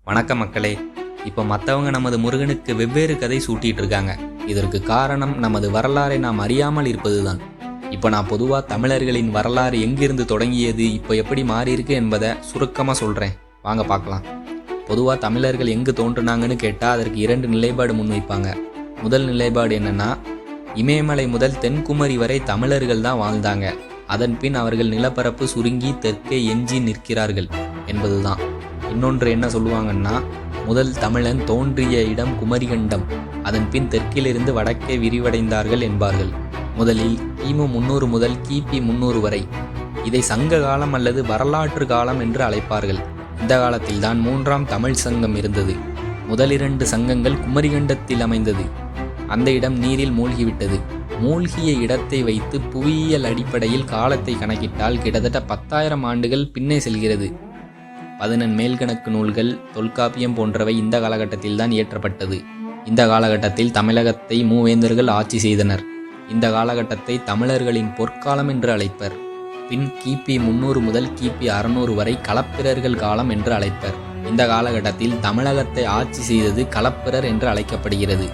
வணக்கம் மக்களே. இப்போ மற்றவங்க நமது முருகனுக்கு வெவ்வேறு கதை சூட்டிட்டு இருக்காங்க. இதற்கு காரணம் நமது வரலாறை நாம் அறியாமல் இருப்பதுதான். இப்போ நான் பொதுவாக தமிழர்களின் வரலாறு எங்கிருந்து தொடங்கியது, இப்போ எப்படி மாறியிருக்கு என்பதை சுருக்கமாக சொல்கிறேன். வாங்க பார்க்கலாம். பொதுவாக தமிழர்கள் எங்கு தோன்றுனாங்கன்னு கேட்டால் அதற்கு 2 நிலைப்பாடு முன்வைப்பாங்க. முதல் நிலைப்பாடு என்னென்னா, இமயமலை முதல் தென்குமரி வரை தமிழர்கள் தான் வாழ்ந்தாங்க. அதன் பின் அவர்கள் நிலப்பரப்பு சுருங்கி தெற்கே எஞ்சி நிற்கிறார்கள் என்பதுதான். இன்னொன்று என்ன சொல்லுவாங்கன்னா, முதல் தமிழன் தோன்றிய இடம் குமரிகண்டம், அதன் பின் தெற்கிலிருந்து வடக்கே விரிவடைந்தார்கள் என்பார்கள். முதலில் கிமு 300 முதல் கிபி 300 வரை. இதை சங்க காலம் அல்லது வரலாற்று காலம் என்று அழைப்பார்கள். இந்த காலத்தில்தான் 3ஆம் தமிழ் சங்கம் இருந்தது. முதல் 2 சங்கங்கள் குமரிகண்டத்தில் அமைந்தது. அந்த இடம் நீரில் மூழ்கிவிட்டது. மூழ்கிய இடத்தை வைத்து புவியியல் அடிப்படையில் காலத்தை கணக்கிட்டால் கிட்டத்தட்ட 10,000 ஆண்டுகள் பின்னே செல்கிறது. 11 மேல்கணக்கு நூல்கள், தொல்காப்பியம் போன்றவை இந்த காலகட்டத்தில் தான் இயற்றப்பட்டது. இந்த காலகட்டத்தில் தமிழகத்தை மூவேந்தர்கள் ஆட்சி செய்தனர். இந்த காலகட்டத்தை தமிழர்களின் பொற்காலம் என்று அழைப்பர். பின் கிபி 300 முதல் கிபி 600 வரை களப்பிரர்கள் காலம் என்று அழைப்பர். இந்த காலகட்டத்தில் தமிழகத்தை ஆட்சி செய்தது களப்பிரர் என்று அழைக்கப்படுகிறது.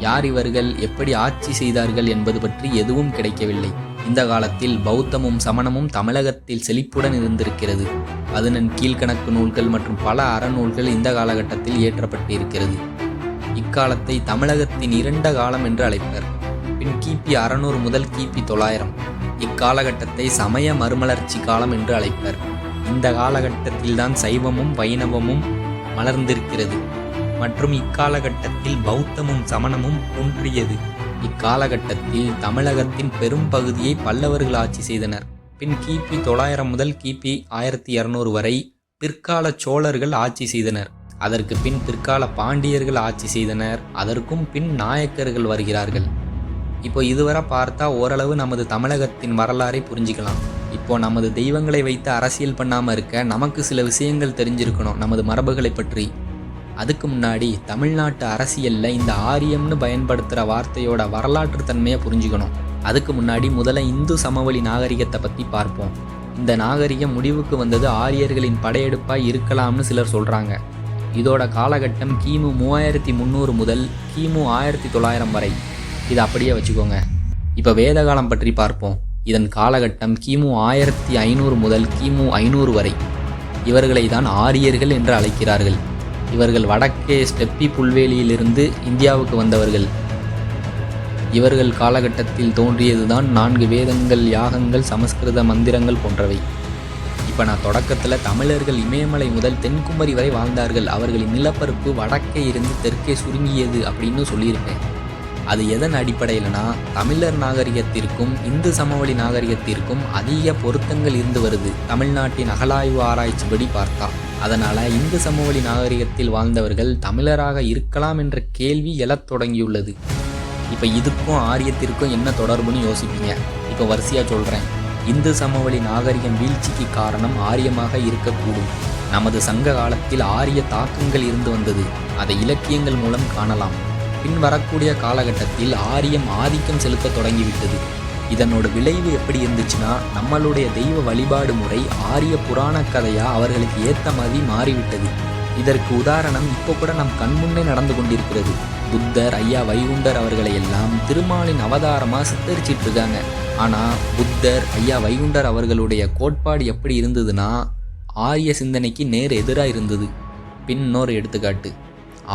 யார் இவர்கள், எப்படி ஆட்சி செய்தார்கள் என்பது பற்றி எதுவும் கிடைக்கவில்லை. இந்த காலத்தில் பௌத்தமும் சமணமும் தமிழகத்தில் செழிப்புடன் இருந்திருக்கிறது. 11 கீழ்கணக்கு நூல்கள் மற்றும் பல அறநூல்கள் இந்த காலகட்டத்தில் இயற்றப்பட்டிருக்கிறது. இக்காலத்தை தமிழகத்தின் இருண்ட காலம் என்று அழைப்பர். பின் கிபி 600 முதல் கிபி 900. இக்காலகட்டத்தை சமய மறுமலர்ச்சி காலம் என்று அழைப்பர். இந்த காலகட்டத்தில்தான் சைவமும் வைணவமும் மலர்ந்திருக்கிறது மற்றும் இக்காலகட்டத்தில் பௌத்தமும் சமணமும் தோன்றியது. இக்காலகட்டத்தில் தமிழகத்தின் பெரும் பகுதியை பல்லவர்கள் ஆட்சி செய்தனர். பின் கிபி 900 முதல் கிபி 1200 வரை பிற்கால சோழர்கள் ஆட்சி செய்தனர். அதற்கு பின் பிற்கால பாண்டியர்கள் ஆட்சி செய்தனர். அதற்கும் பின் நாயக்கர்கள் வருகிறார்கள். இப்போ இதுவரை பார்த்தா ஓரளவு நமது தமிழகத்தின் வரலாறை புரிஞ்சிக்கலாம். இப்போ நமது தெய்வங்களை வைத்து அரசியல் பண்ணாமல் இருக்க நமக்கு சில விஷயங்கள் தெரிஞ்சிருக்கணும் நமது மரபுகளை பற்றி. அதுக்கு முன்னாடி தமிழ்நாட்டு அரசியலில் இந்த ஆரியம்னு பயன்படுத்துகிற வார்த்தையோட வரலாற்று தன்மையை புரிஞ்சுக்கணும். அதுக்கு முன்னாடி முதல்ல இந்து சமவெளி நாகரிகத்தை பற்றி பார்ப்போம். இந்த நாகரிகம் முடிவுக்கு வந்தது ஆரியர்களின் படையெடுப்பாக இருக்கலாம்னு சிலர் சொல்கிறாங்க. இதோட காலகட்டம் கிமு 3300 முதல் கிமு 1900 வரை. இதை அப்படியே வச்சுக்கோங்க. இப்போ வேதகாலம் பற்றி பார்ப்போம். இதன் காலகட்டம் கிமு 1500 முதல் கிமு 500 வரை. இவர்களை தான் ஆரியர்கள் என்று அழைக்கிறார்கள். இவர்கள் வடக்கே ஸ்டெப்பி புல்வெளியிலிருந்து இந்தியாவுக்கு வந்தவர்கள். இவர்கள் காலகட்டத்தில் தோன்றியதுதான் 4 வேதங்கள், யாகங்கள், சமஸ்கிருத மந்திரங்கள் போன்றவை. இப்போ நான் தொடக்கத்தில் தமிழர்கள் இமயமலை முதல் தென்குமரி வரை வாழ்ந்தார்கள், அவர்களின் நிலப்பரப்பு வடக்கே இருந்து தெற்கே சுருங்கியது அப்படின்னு சொல்லியிருப்பேன். அது எதன் அடிப்படையில்னா, தமிழர் நாகரிகத்திற்கும் இந்து சமவெளி நாகரிகத்திற்கும் அதிக பொருத்தங்கள் இருந்து வருது தமிழ்நாட்டின் அகழாய்வு ஆராய்ச்சிப்படி பார்த்தா. அதனால் இந்து சமவெளி நாகரிகத்தில் வாழ்ந்தவர்கள் தமிழராக இருக்கலாம் என்ற கேள்வி எழத் தொடங்கியுள்ளது. இப்போ இதுக்கும் ஆரியத்திற்கும் என்ன தொடர்புன்னு யோசிப்பீங்க. இப்போ வரிசையாக சொல்கிறேன். இந்து சமவெளி நாகரிகம் வீழ்ச்சிக்கு காரணம் ஆரியமாக இருக்கக்கூடும். நமது சங்க காலத்தில் ஆரிய தாக்கங்கள் இருந்து வந்தது. அதை இலக்கியங்கள் மூலம் காணலாம். பின் வரக்கூடிய காலகட்டத்தில் ஆரியம் ஆதிக்கம் செலுத்த தொடங்கிவிட்டது. இதனோட விளைவு எப்படி இருந்துச்சுன்னா, நம்மளுடைய தெய்வ வழிபாடு முறை ஆரிய புராண கதையாக அவர்களுக்கு ஏற்ற மாதிரி மாறிவிட்டது. இதற்கு உதாரணம் இப்போ கூட நம் கண்முன்னே நடந்து கொண்டிருக்கிறது. புத்தர், ஐயா வைகுண்டர் அவர்களை எல்லாம் திருமாலின் அவதாரமாக சித்தரிச்சிட்டு இருக்காங்க. ஆனால் புத்தர், ஐயா வைகுண்டர் அவர்களுடைய கோட்பாடு எப்படி இருந்ததுன்னா, ஆரிய சிந்தனைக்கு நேர் எதிராக இருந்தது. பின் இன்னொரு எடுத்துக்காட்டு.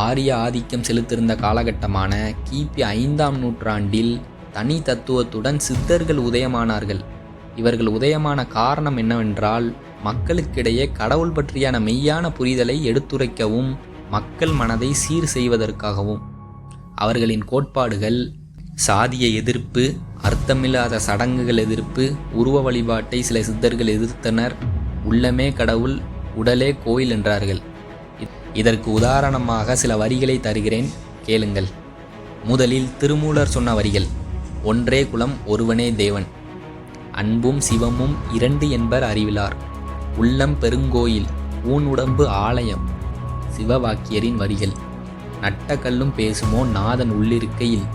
ஆரிய ஆதிக்கம் செலுத்திருந்த காலகட்டமான கிபி 5ஆம் நூற்றாண்டில் தனி தத்துவத்துடன் சித்தர்கள் உதயமானார்கள். இவர்கள் உதயமான காரணம் என்னவென்றால், மக்களுக்கிடையே கடவுள் பற்றியான மெய்யான புரிதலை எடுத்துரைக்கவும் மக்கள் மனதை சீர் செய்வதற்காகவும். அவர்களின் கோட்பாடுகள் சாதிய எதிர்ப்பு, அர்த்தமில்லாத சடங்குகள் எதிர்ப்பு, உருவ வழிபாட்டை சில சித்தர்கள் எதிர்த்தனர். உள்ளமே கடவுள், உடலே கோயில் என்றார்கள். இதற்கு உதாரணமாக சில வரிகளை தருகிறேன், கேளுங்கள். முதலில் திருமூலர் சொன்ன வரிகள். ஒன்றே குலம், ஒருவனே தேவன். அன்பும் சிவமும் 2 என்பர் அறிவிலார். உள்ளம் பெருங்கோயில், ஊன் உடம்பு ஆலயம். சிவவாக்கியரின் வரிகள். நட்ட கல்லும் பேசுமோ நாதன் உள்ளிருக்கையில்.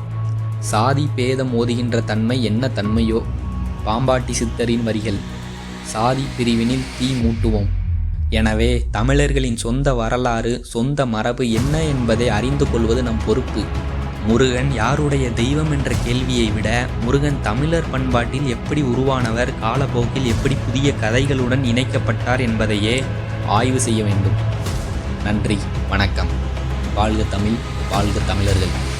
சாதி பேதம் ஓதுகின்ற தன்மை என்ன தன்மையோ. பாம்பாட்டி சித்தரின் வரிகள். சாதி பிரிவினில் தீ மூட்டுவோம். எனவே தமிழர்களின் சொந்த வரலாறு, சொந்த மரபு என்ன என்பதை அறிந்து கொள்வது நம் பொறுப்பு. முருகன் யாருடைய தெய்வம் என்ற கேள்வியை விட, முருகன் தமிழர் பண்பாட்டில் எப்படி உருவானவர், காலப்போக்கில் எப்படி புதிய கதைகளுடன் இணைக்கப்பட்டார் என்பதையே ஆய்வு செய்ய வேண்டும். நன்றி, வணக்கம். வாழ்க தமிழ், வாழ்க தமிழர்கள்.